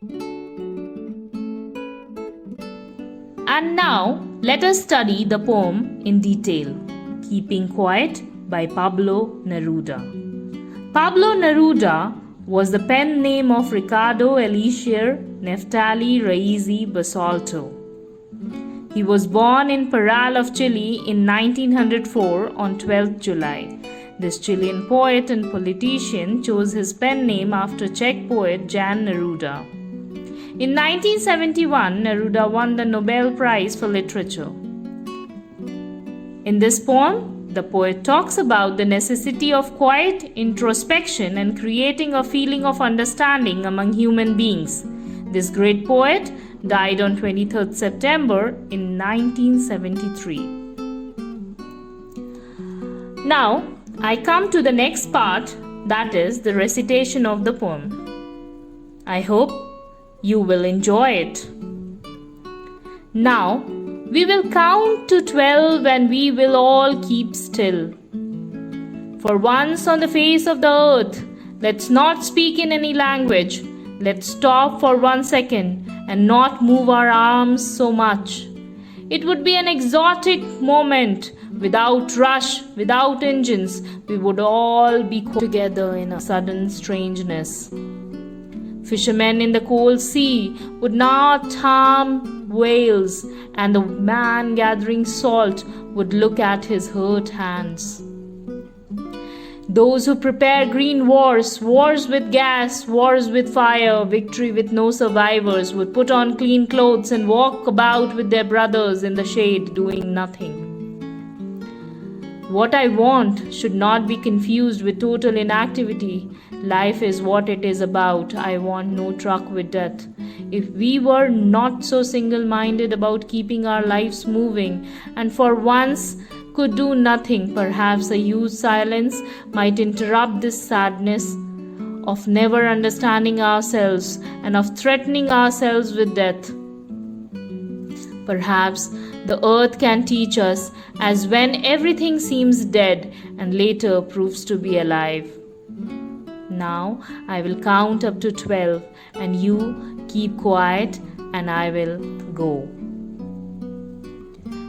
And now, let us study the poem in detail. Keeping Quiet by Pablo Neruda. Pablo Neruda was the pen name of Ricardo Eliezer Neftali Raisi Basalto. He was born in Parral of Chile in 1904 on 12th July. This Chilean poet and politician chose his pen name after Czech poet Jan Neruda. In 1971, Neruda won the Nobel Prize for Literature. In this poem, the poet talks about the necessity of quiet introspection and creating a feeling of understanding among human beings. This great poet died on 23rd September in 1973. Now, I come to the next part, that is the recitation of the poem. I hope you will enjoy it. Now, we will count to 12 and we will all keep still. For once on the face of the earth, let's not speak in any language. Let's stop for 1 second and not move our arms so much. It would be an exotic moment. Without rush, without engines, we would all be together in a sudden strangeness. Fishermen in the cold sea would not harm whales, and the man gathering salt would look at his hurt hands. Those who prepare green wars, wars with gas, wars with fire, victory with no survivors, would put on clean clothes and walk about with their brothers in the shade, doing nothing. What I want should not be confused with total inactivity. Life is what it is about. I want no truck with death. If we were not so single-minded about keeping our lives moving and for once could do nothing, perhaps a huge silence might interrupt this sadness of never understanding ourselves and of threatening ourselves with death. Perhaps the earth can teach us as when everything seems dead and later proves to be alive. Now I will count up to 12 and you keep quiet and I will go.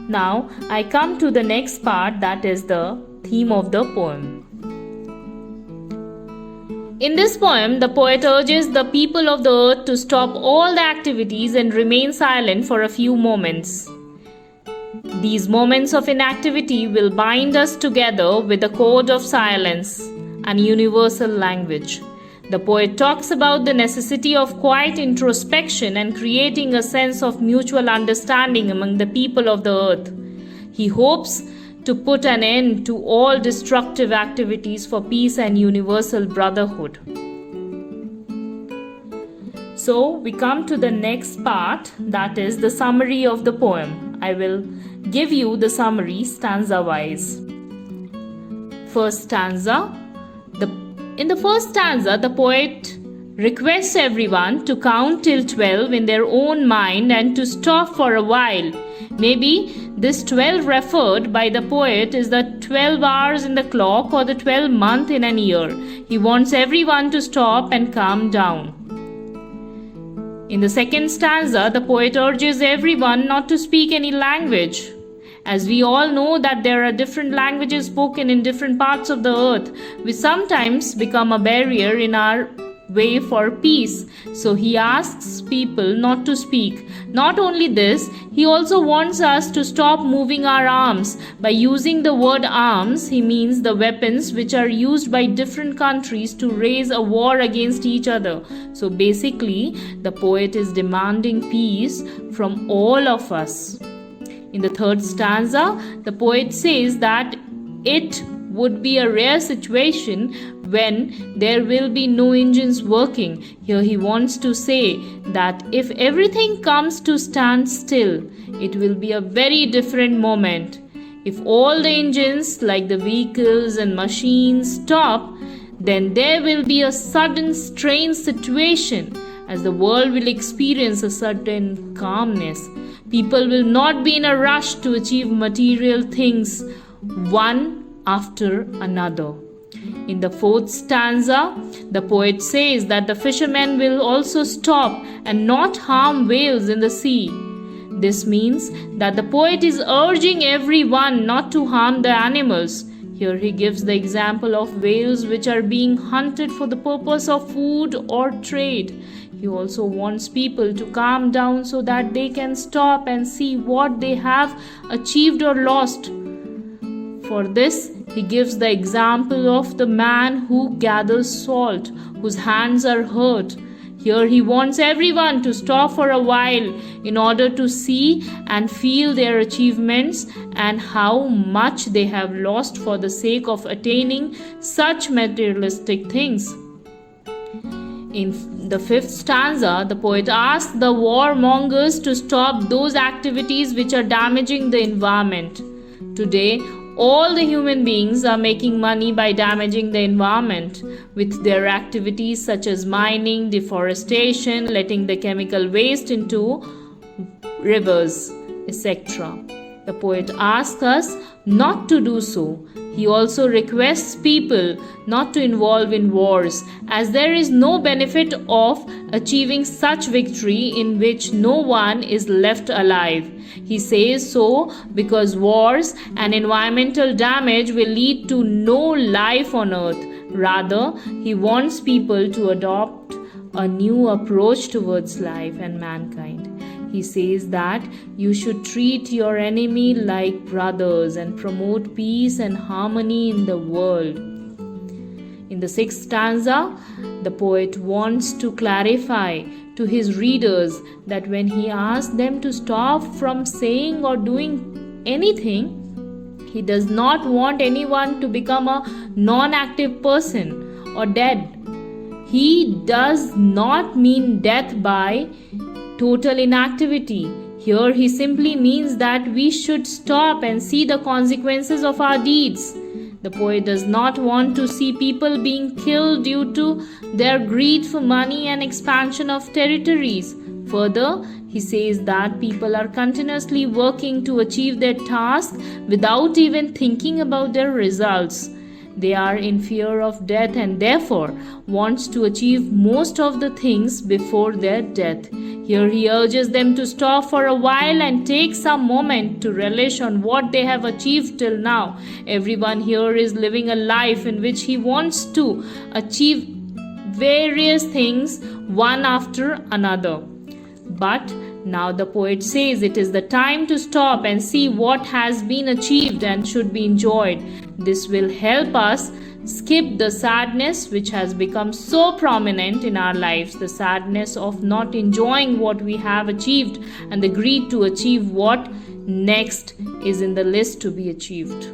Now I come to the next part, that is the theme of the poem. In this poem, the poet urges the people of the earth to stop all the activities and remain silent for a few moments. These moments of inactivity will bind us together with a code of silence and universal language. The poet talks about the necessity of quiet introspection and creating a sense of mutual understanding among the people of the earth. He hopes to put an end to all destructive activities for peace and universal brotherhood. So we come to the next part, that is the summary of the poem. I will give you the summary stanza-wise. First stanza. In the first stanza, the poet requests everyone to count till 12 in their own mind and to stop for a while. Maybe this 12 referred by the poet is the 12 hours in the clock or the 12 months in an year. He wants everyone to stop and calm down. In the second stanza, the poet urges everyone not to speak any language. As we all know that there are different languages spoken in different parts of the earth, which sometimes become a barrier in our way for peace. So he asks people not to speak. Not only this, he also wants us to stop moving our arms. By using the word arms, he means the weapons which are used by different countries to raise a war against each other. So basically, the poet is demanding peace from all of us. In the third stanza, the poet says that it would be a rare situation when there will be no engines working. Here he wants to say that if everything comes to stand still, it will be a very different moment. If all the engines, like the vehicles and machines, stop, then there will be a sudden strange situation as the world will experience a certain calmness. People will not be in a rush to achieve material things one after another. In the fourth stanza, the poet says that the fishermen will also stop and not harm whales in the sea. This means that the poet is urging everyone not to harm the animals. Here he gives the example of whales which are being hunted for the purpose of food or trade. He also wants people to calm down so that they can stop and see what they have achieved or lost. For this, he gives the example of the man who gathers salt, whose hands are hurt. Here he wants everyone to stop for a while in order to see and feel their achievements and how much they have lost for the sake of attaining such materialistic things. In the fifth stanza, the poet asks the warmongers to stop those activities which are damaging the environment. Today, all the human beings are making money by damaging the environment with their activities such as mining, deforestation, letting the chemical waste into rivers, etc. The poet asks us not to do so. He also requests people not to involve in wars, as there is no benefit of achieving such victory in which no one is left alive. He says so because wars and environmental damage will lead to no life on earth. Rather, he wants people to adopt a new approach towards life and mankind. He says that you should treat your enemy like brothers and promote peace and harmony in the world. In the sixth stanza, the poet wants to clarify to his readers that when he asks them to stop from saying or doing anything, he does not want anyone to become a non-active person or dead. He does not mean death by total inactivity. Here he simply means that we should stop and see the consequences of our deeds. The poet does not want to see people being killed due to their greed for money and expansion of territories. Further, he says that people are continuously working to achieve their task without even thinking about their results. They are in fear of death and therefore wants to achieve most of the things before their death. Here he urges them to stop for a while and take some moment to relish on what they have achieved till now. Everyone here is living a life in which he wants to achieve various things one after another. But now the poet says it is the time to stop and see what has been achieved and should be enjoyed. This will help us skip the sadness which has become so prominent in our lives, the sadness of not enjoying what we have achieved and the greed to achieve what next is in the list to be achieved.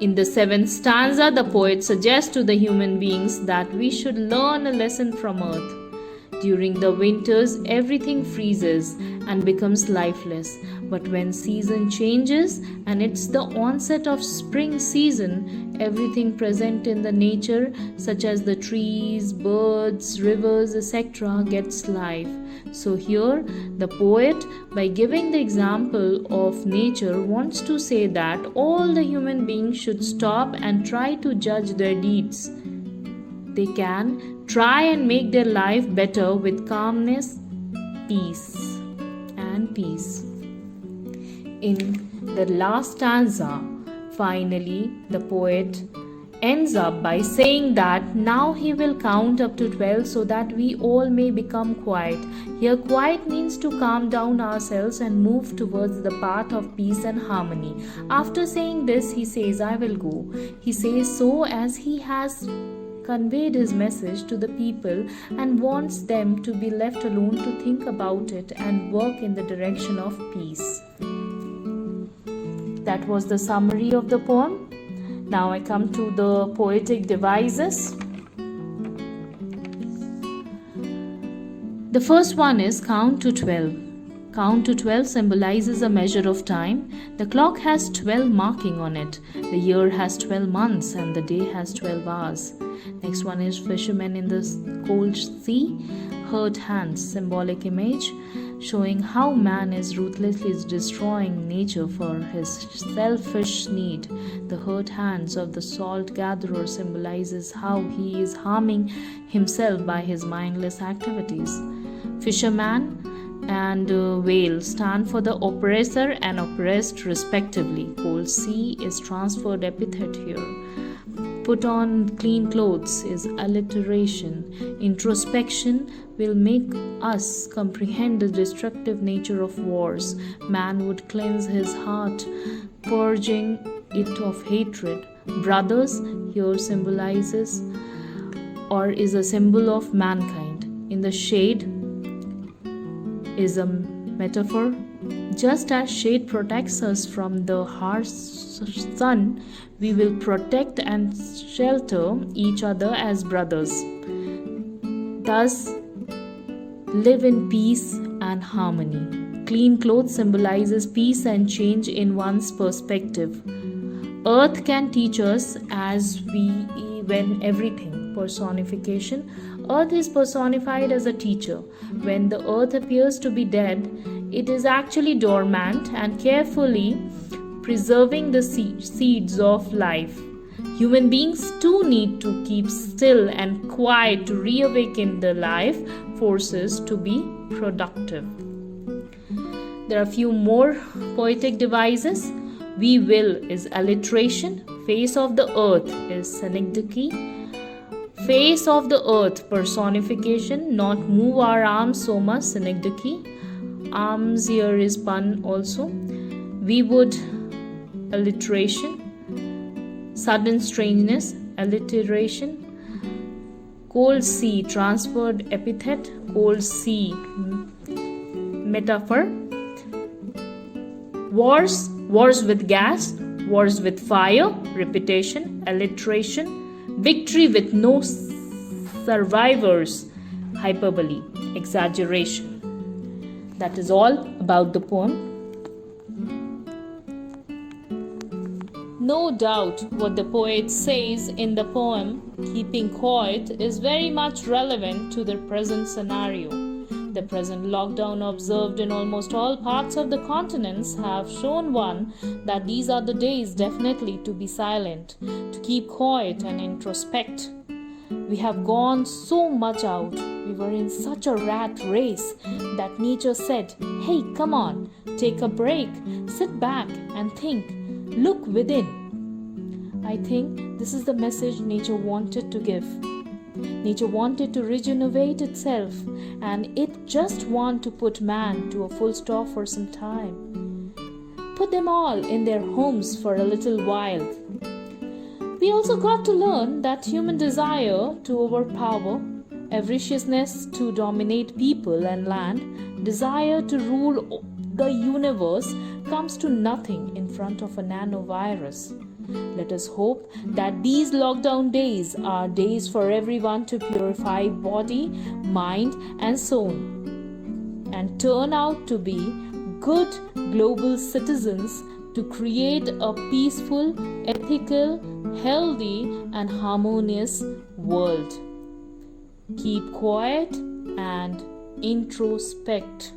In the seventh stanza, the poet suggests to the human beings that we should learn a lesson from earth. During the winters, everything freezes and becomes lifeless. But when season changes and it's the onset of spring season, everything present in the nature, such as the trees, birds, rivers, etc., gets life. So here, the poet, by giving the example of nature, wants to say that all the human beings should stop and try to judge their deeds. They can try and make their life better with calmness, peace. In the last stanza, finally, the poet ends up by saying that now he will count up to 12 so that we all may become quiet. Here, quiet means to calm down ourselves and move towards the path of peace and harmony. After saying this, he says, I will go. He says so as he has conveyed his message to the people and wants them to be left alone to think about it and work in the direction of peace. That was the summary of the poem. Now I come to the poetic devices. The first one is count to 12. Count to 12 symbolizes a measure of time. The clock has 12 marking on it. The year has 12 months and the day has 12 hours. Next one is fishermen in the cold sea. Hurt hands, symbolic image. showing how man is ruthlessly destroying nature for his selfish need. The hurt hands of the salt gatherer symbolizes how he is harming himself by his mindless activities. Fisherman and whale stand for the oppressor and oppressed respectively. Cold sea is transferred epithet here. Put on clean clothes is alliteration. Introspection will make us comprehend the destructive nature of wars. Man would cleanse his heart, purging it of hatred. Brothers here symbolizes or is a symbol of mankind. In the shade is a metaphor. Just as shade protects us from the harsh sun, we will protect and shelter each other as brothers. Thus, live in peace and harmony. Clean clothes symbolizes peace and change in one's perspective. Earth can teach us as when everything. Personification. Earth is personified as a teacher. When the earth appears to be dead, it is actually dormant and carefully preserving the seeds of life. Human beings too need to keep still and quiet to reawaken the life forces to be productive. There are a few more poetic devices. We will is alliteration. Face of the earth is synecdoche. Face of the earth personification. Not move our arms so much, synecdoche. Arms here is pun also. We would alliteration. Sudden strangeness alliteration. Cold sea transferred epithet. Cold sea metaphor. Wars with gas, wars with fire, repetition, alliteration. Victory with no survivors, hyperbole, exaggeration. That is all about the poem. No doubt what the poet says in the poem, keeping quiet, is very much relevant to the present scenario. The present lockdown observed in almost all parts of the continents have shown one that these are the days definitely to be silent, to keep quiet and introspect. We have gone so much out, we were in such a rat race that nature said, "Hey, come on, take a break, sit back and think, look within." I think this is the message nature wanted to give. Nature wanted to regenerate itself, and it just wanted to put man to a full stop for some time. Put them all in their homes for a little while. We also got to learn that human desire to overpower, avariciousness to dominate people and land, desire to rule the universe comes to nothing in front of a nanovirus. Let us hope that these lockdown days are days for everyone to purify body, mind, and soul, and turn out to be good global citizens to create a peaceful, ethical, healthy, and harmonious world. Keep quiet and introspect.